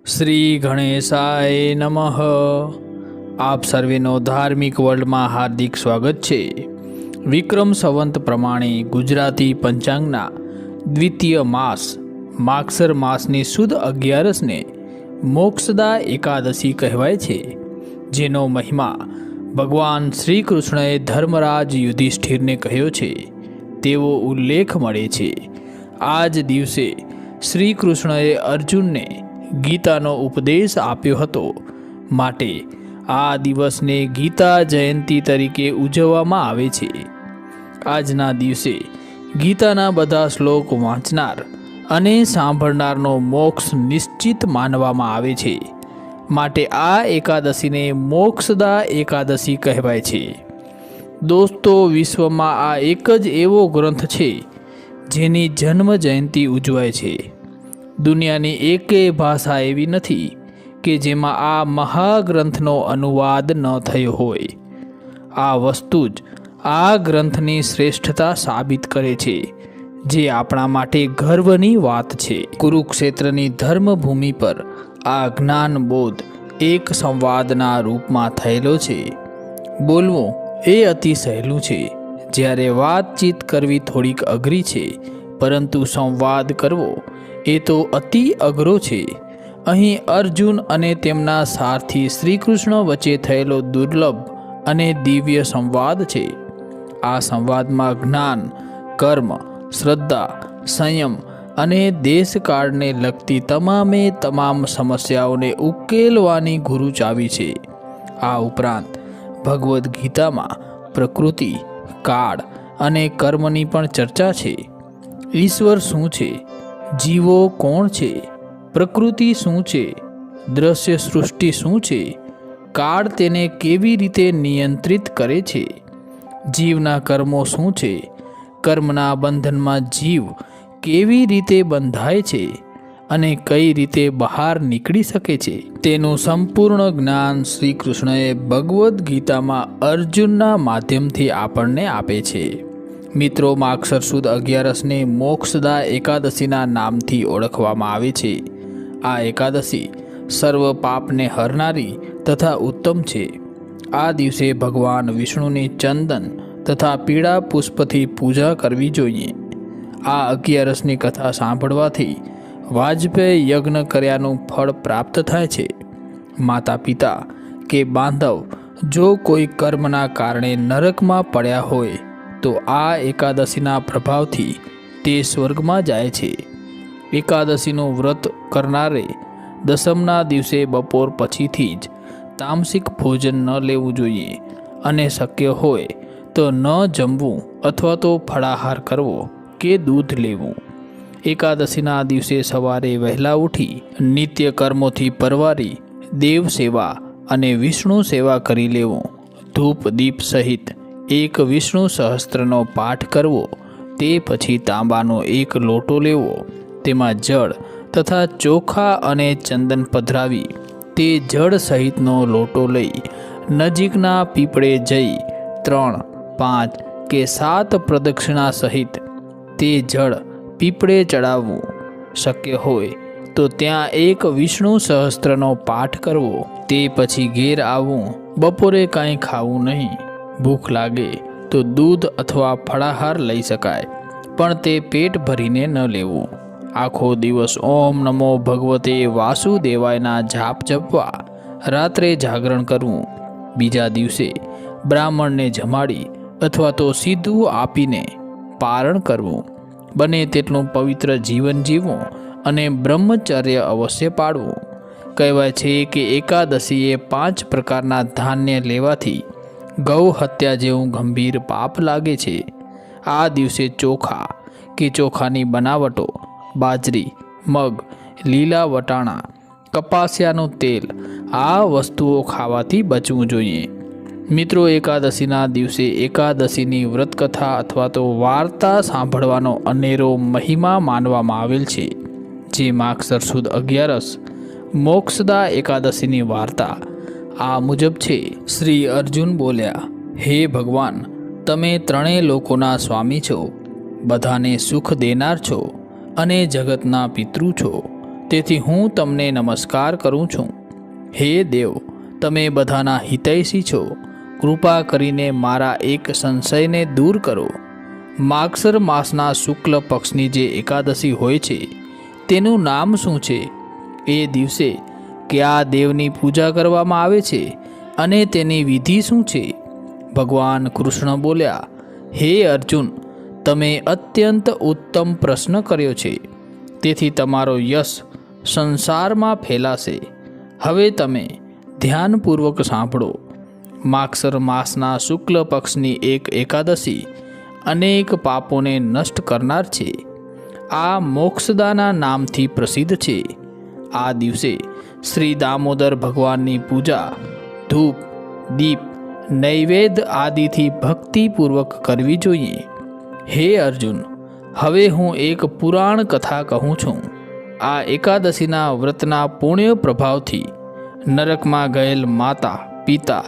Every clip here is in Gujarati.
શ્રી ગણેશાય નમઃ। આપ સર્વેનો ધાર્મિક વર્લ્ડમાં હાર્દિક સ્વાગત છે। વિક્રમ સંવંત પ્રમાણે ગુજરાતી પંચાંગના દ્વિતીય માસ માગસર માસની સુદ 11ને મોક્ષદા એકાદશી કહેવાય છે, જેનો મહિમા ભગવાન શ્રી કૃષ્ણએ ધર્મરાજ યુધિષ્ઠિરને કહ્યો છે તેવો ઉલ્લેખ મળે છે। આ જ દિવસે શ્રી કૃષ્ણએ અર્જુનને ગીતાનો ઉપદેશ આપ્યો હતો, માટે આ દિવસને ગીતા જયંતી તરીકે ઉજવવામાં આવે છે। આજના દિવસે ગીતાના બધા શ્લોક વાંચનાર અને સાંભળનારનો મોક્ષ નિશ્ચિત માનવામાં આવે છે, માટે આ એકાદશીને મોક્ષદા એકાદશી કહેવાય છે। દોસ્તો, વિશ્વમાં આ એક જ એવો ગ્રંથ છે જેની જન્મ જયંતી ઉજવાય છે। દુનિયાની એકેય ભાષા એવી નથી કે જેમાં આ મહાગ્રંથનો અનુવાદ ન થયો હોય। આ વસ્તુ જ આ ગ્રંથની શ્રેષ્ઠતા સાબિત કરે છે, જે આપણા માટે ગર્વની વાત છે। કુરુક્ષેત્રની ધર્મભૂમિ પર આ જ્ઞાનબોધ એક સંવાદના રૂપમાં થયેલો છે। બોલવું એ અતિ સહેલું છે, જ્યારે વાતચીત કરવી થોડીક અઘરી છે, પરંતુ સંવાદ કરવો એ તો અતિ અઘરો છે। અહીં અર્જુન અને તેમના સારથી શ્રી કૃષ્ણ વચ્ચે થયેલો દુર્લભ અને દિવ્ય સંવાદ છે। આ સંવાદમાં જ્ઞાન, કર્મ, શ્રદ્ધા, સંયમ અને દેશકાળને લગતી તમામે તમામ સમસ્યાઓને ઉકેલવાની ગુરુ ચાવી છે। આ ઉપરાંત ભગવદ્ ગીતામાં પ્રકૃતિ, કાળ અને કર્મની પણ ચર્ચા છે। ઈશ્વર શું છે, જીવો કોણ છે, પ્રકૃતિ શું છે, દ્રશ્ય સૃષ્ટિ શું છે, કાળ તેને કેવી રીતે નિયંત્રિત કરે છે, જીવના કર્મો શું છે, કર્મના બંધનમાં જીવ કેવી રીતે બંધાય છે અને કઈ રીતે બહાર નીકળી શકે છે, તેનું સંપૂર્ણ જ્ઞાન શ્રી કૃષ્ણએ ભગવદ્ ગીતામાં અર્જુનના માધ્યમથી આપણને આપે છે। મિત્રો, માગસર સુદ 11ને મોક્ષદા એકાદશીના નામથી ઓળખવામાં આવે છે। આ એકાદશી સર્વ પાપને હરનારી તથા ઉત્તમ છે। આ દિવસે ભગવાન વિષ્ણુની ચંદન તથા પીળા પુષ્પથી પૂજા કરવી જોઈએ। આ 11ની કથા સાંભળવાથી વાજપેયી યજ્ઞ કર્યાનું ફળ પ્રાપ્ત થાય છે। માતા પિતા કે બાંધવ જો કોઈ કર્મના કારણે નરકમાં પડ્યા હોય તો આ એકાદશીના પ્રભાવથી તે સ્વર્ગમાં જાય છે। એકાદશીનું વ્રત કરનારે દસમના દિવસે બપોર પછીથી જ તામસિક ભોજન ન લેવું જોઈએ અને શક્ય હોય તો ન જમવું અથવા તો ફળાહાર કરવો કે દૂધ લેવું। એકાદશીના દિવસે સવારે વહેલા ઉઠી નિત્ય કર્મોથી પરવારી દેવ સેવા અને વિષ્ણુ સેવા કરી લેવું। ધૂપ દીપ સહિત એક વિષ્ણુ સહસ્ત્રનો પાઠ કરવો, તે પછી તાંબાનો એક લોટો લેવો, તેમાં જળ તથા ચોખા અને ચંદન પધરાવી તે જળ સહિતનો લોટો લઈ નજીકના પીપળે જઈ 3, 5 કે 7 પ્રદક્ષિણા સહિત તે જળ પીપળે ચડાવવું। શક્ય હોય તો ત્યાં એક વિષ્ણુ સહસ્ત્રનો પાઠ કરવો, તે પછી ઘેર આવવું। બપોરે કાંઈ ખાવું નહીં। ભૂખ લાગે તો દૂધ અથવા ફળાહાર લઈ શકાય, પણ તે પેટ ભરીને ન લેવું। આખો દિવસ ઓમ નમો ભગવતે વાસુદેવાયના જાપ જપવા, રાત્રે જાગરણ કરવું। બીજા દિવસે બ્રાહ્મણને જમાડી અથવા તો સીધું આપીને પારણ કરવું। બને તેટલું પવિત્ર જીવન જીવવું અને બ્રહ્મચર્ય અવશ્ય પાળવું। કહેવાય છે કે એકાદશીએ 5 પ્રકારના ધાન્ય લેવાથી ગૌ હત્યા જેવું ગંભીર પાપ લાગે છે। આ દિવસે ચોખા કે ચોખાની બનાવટો, બાજરી, મગ, લીલા વટાણા, કપાસિયાનું તેલ આ વસ્તુઓ ખાવાથી બચવું જોઈએ। મિત્રો, એકાદશીના દિવસે એકાદશીની વ્રતકથા અથવા તો વાર્તા સાંભળવાનો અનેરો મહિમા માનવામાં આવેલ છે। જે માગસર સુદ 11 મોક્ષદા એકાદશીની વાર્તા આ મુજબ છે। શ્રી અર્જુન બોલ્યા, હે ભગવાન, તમે ત્રણેય લોકોના સ્વામી છો, બધાને સુખ દેનાર છો અને જગતના પિતૃ છો। તેથી હું તમને નમસ્કાર કરું છું. હે દેવ, તમે બધાના હિતૈષી છો. કૃપા કરીને મારા એક સંશયને દૂર કરો. માગસર માસના શુક્લ પક્ષની જે એકાદશી હોય છે તેનું નામ શું છે? એ દિવસે કયા દેવની પૂજા કરવામાં આવે છે અને તેની વિધિ શું છે? ભગવાન કૃષ્ણ બોલ્યા, હે અર્જુન, તમે અત્યંત ઉત્તમ પ્રશ્ન કર્યો છે. તેથી તમારો યશ સંસારમાં ફેલાશે. હવે તમે ધ્યાનપૂર્વક સાંભળો. માગસર માસના શુક્લ પક્ષની એક એકાદશી અનેક પાપોને નષ્ટ કરનાર છે. આ મોક્ષદાના નામથી પ્રસિદ્ધ છે. આ દિવસે શ્રી દામોદર ભગવાનની પૂજા ધૂપ, દીપ, નૈવેદ્ય આદિથી ભક્તિપૂર્વક કરવી જોઈએ. હે અર્જુન, હવે હું એક પુરાણ કથા કહું છું. આ એકાદશીના વ્રતના પુણ્ય પ્રભાવથી નરકમાં ગયેલ માતા, પિતા,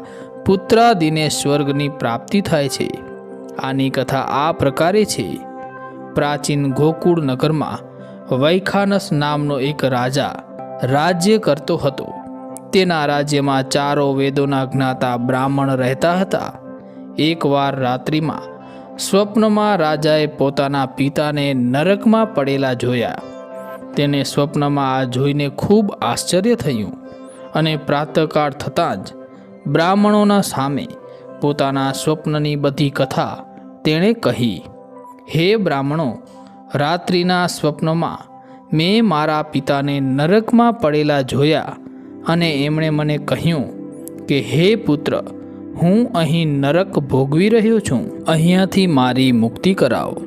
પુત્રાદિને સ્વર્ગની પ્રાપ્તિ થાય છે. આની કથા આ પ્રકારે છે. પ્રાચીન ગોકુળ નગરમાં વૈખાનસ નામનો એક રાજા રાજ્ય કરતો હતો. તેના રાજ્યમાં ચારો વેદોના જ્ઞાતા બ્રાહ્મણ રહેતા હતા. એકવાર રાત્રિમાં સ્વપ્નમાં રાજાએ પોતાના પિતાને નરકમાં પડેલા જોયા. તેને સ્વપ્નમાં આ જોઈને ખૂબ આશ્ચર્ય થયું અને પ્રાતઃકાળ થતાં જ બ્રાહ્મણોના સામે પોતાના સ્વપ્નની બધી કથા તેણે કહી. હે બ્રાહ્મણો, રાત્રિના સ્વપ્નમાં મેં મારા પિતાને નરકમાં પડેલા જોયા અને એમણે મને કહ્યું કે હે પુત્ર, હું અહીં નરક ભોગવી રહ્યો છું. અહીંયાથી મારી મુક્તિ કરાવો.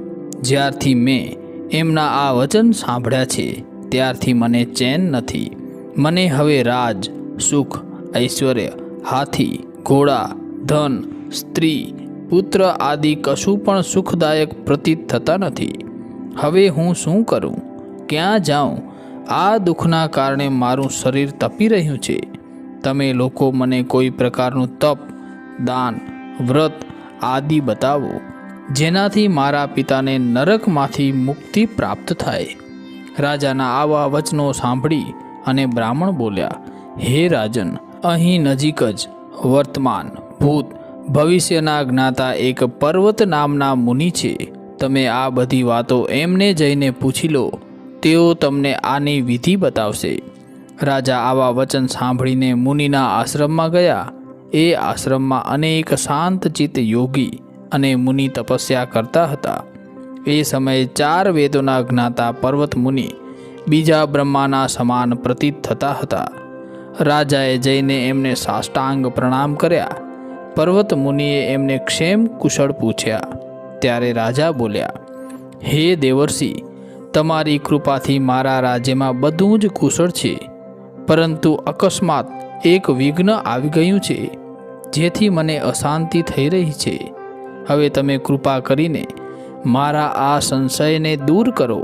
જ્યારથી મેં એમના આ વચન સાંભળ્યા છે ત્યારથી મને ચેન નથી. મને હવે રાજ, સુખ, ઐશ્વર્ય, હાથી, ઘોડા, ધન, સ્ત્રી, પુત્ર આદિ કશું પણ સુખદાયક પ્રતીત થતા નથી. હવે હું શું કરું? ક્યાં જાઉં? આ દુઃખના કારણે મારું શરીર તપી રહ્યું છે. તમે લોકો મને કોઈ પ્રકારનું તપ, દાન, વ્રત આદિ બતાવો, જેનાથી મારા પિતાને નરકમાંથી મુક્તિ પ્રાપ્ત થાય. રાજાના આવા વચનો સાંભળી અને બ્રાહ્મણ બોલ્યા, હે રાજન, અહીં નજીક જ વર્તમાન, ભૂત, ભવિષ્યના જ્ઞાતા એક પર્વત નામના મુનિ છે. તમે આ બધી વાતો એમને જઈને પૂછી લો. તેઓ તમને આની વિધિ બતાવશે. રાજા આવા વચન સાંભળીને મુનિના આશ્રમમાં ગયા. એ આશ્રમમાં અનેક શાંતચિત્ત યોગી અને મુનિ તપસ્યા કરતા હતા. એ સમયે ચાર વેદોના જ્ઞાતા પર્વત મુનિ બીજા બ્રહ્માના સમાન પ્રતીત થતા હતા. રાજાએ જઈને એમને સાષ્ટાંગ પ્રણામ કર્યા. પર્વત મુનિએ એમને ક્ષેમ કુશળ પૂછ્યા. ત્યારે રાજા બોલ્યા, હે દેવર્ષિ, તમારી કૃપાથી મારા રાજ્યમાં બધું જ કુશળ છે, પરંતુ અકસ્માત એક વિઘ્ન આવી ગયું છે, જેથી મને અશાંતિ થઈ રહી છે. હવે તમે કૃપા કરીને મારા આ સંશયને દૂર કરો.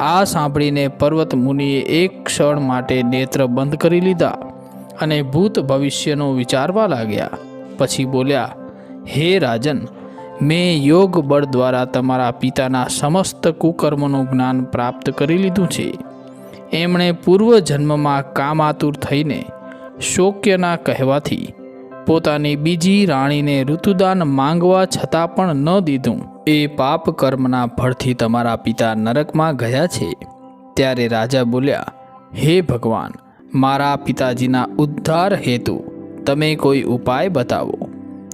આ સાંભળીને પર્વત મુનિએ એક ક્ષણ માટે નેત્ર બંધ કરી લીધા અને ભૂત ભવિષ્યનો વિચારવા લાગ્યા. પછી બોલ્યા, હે રાજન, મેં યોગ બળ દ્વારા તમારા પિતાના સમસ્ત કુકર્મનું જ્ઞાન પ્રાપ્ત કરી લીધું છે. એમણે પૂર્વજન્મમાં કામાતુર થઈને શોક્યના કહેવાથી પોતાની બીજી રાણીને ઋતુદાન માંગવા છતાં પણ ન દીધું. એ પાપ કર્મના ફળથી તમારા પિતા નરકમાં ગયા છે. ત્યારે રાજા બોલ્યા, હે ભગવાન, મારા પિતાજીના ઉદ્ધાર હેતુ તમે કોઈ ઉપાય બતાવો.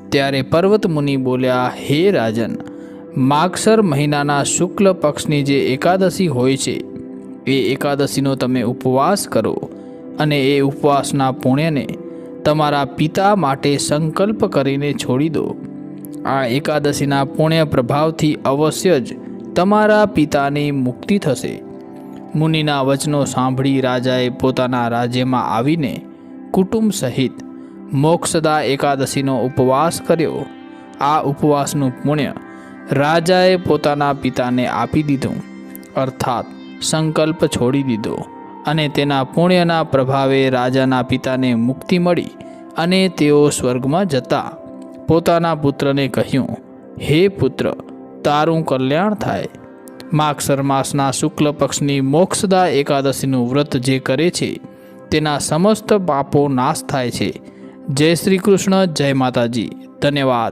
ત્યારે પર્વત મુનિ બોલ્યા, હે રાજન, માગસર મહિનાના શુક્લ પક્ષની જે એકાદશી હોય છે એ એકાદશીનો તમે ઉપવાસ કરો અને એ ઉપવાસના પુણ્યને તમારા પિતા માટે સંકલ્પ કરીને છોડી દો. આ એકાદશીના પુણ્ય પ્રભાવથી અવશ્ય જ તમારા પિતાની મુક્તિ થશે. મુનિના વચનો સાંભળી રાજાએ પોતાના રાજ્યમાં આવીને કુટુંબ સહિત મોક્ષદા એકાદશીનો ઉપવાસ કર્યો. આ ઉપવાસનું પુણ્ય રાજાએ પોતાના પિતાને આપી દીધું, અર્થાત સંકલ્પ છોડી દીધો, અને તેના પુણ્યના પ્રભાવે રાજાના પિતાને મુક્તિ મળી અને તેઓ સ્વર્ગમાં જતા પોતાના પુત્રને કહ્યું, હે પુત્ર, તારું કલ્યાણ થાય. માગસર માસના શુક્લ પક્ષની મોક્ષદા એકાદશીનું વ્રત જે કરે છે તેના સમસ્ત પાપો નાશ થાય છે. જય શ્રી કૃષ્ણ. જય માતાજી. ધન્યવાદ.